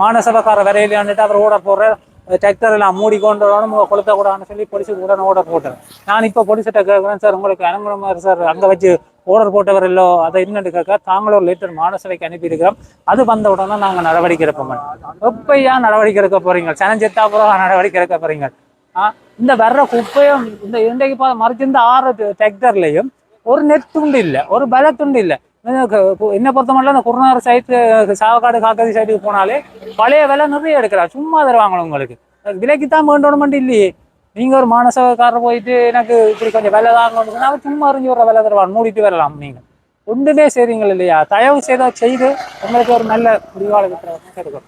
மாநசபக்கார வரையிலான்ட்டு அவர் ஓடர் போடுறார், டிராக்டர் எல்லாம் மூடி கொண்டு வரணும் கொளுத்தக்கூடாதுன்னு சொல்லி போலீஸுக்கு உடனே ஓடர் போட்டார். நான் இப்போ போலீஸ்கிட்ட கேட்குறேன், சார் உங்களுக்கு அருண்குமார் சார் அங்கே வச்சு ஓடர் போட்டவர் இல்லோ அதை என்னன்னு கேட்க தாங்களும் ஒரு லெட்டர் மாநசபைக்கு அனுப்பியிருக்கிறோம், அது வந்த உடனே நாங்கள் நடவடிக்கை எடுப்போம். எப்பயா நடவடிக்கை எடுக்க போறீங்க? சனஞ்செத்தா அப்புறம் நடவடிக்கை எடுக்க போறீங்க? இந்த வர்ற குப்பையும் இந்த இன்றைக்கு மறைச்சிருந்த 6 டிராக்டர்லையும் ஒரு நெட் துண்டு இல்லை, ஒரு பல துண்டு இல்லை. என்ன பொறுத்த மட்டும் இந்த குருநாறு சைட்டு சாவக்காடு காக்கதி சைட்டுக்கு போனாலே பழைய விலை நிறைய எடுக்கிறார், சும்மா தருவாங்களோ உங்களுக்கு விலைக்குத்தான் வேண்டணும் இல்லையே. நீங்கள் ஒரு மானசக்காரர் போயிட்டு எனக்கு இப்படி கொஞ்சம் விலை தாங்கன்னு சொன்னா சும்மா அறிஞ்சு ஒரு விலை தருவாங்க, மூடிட்டு வரலாம். நீங்கள் ஒன்றுமே செய்றீங்கள் இல்லையா? தயவு செய்து உங்களுக்கு ஒரு நல்ல முடிவாளர் கிடைக்கும்.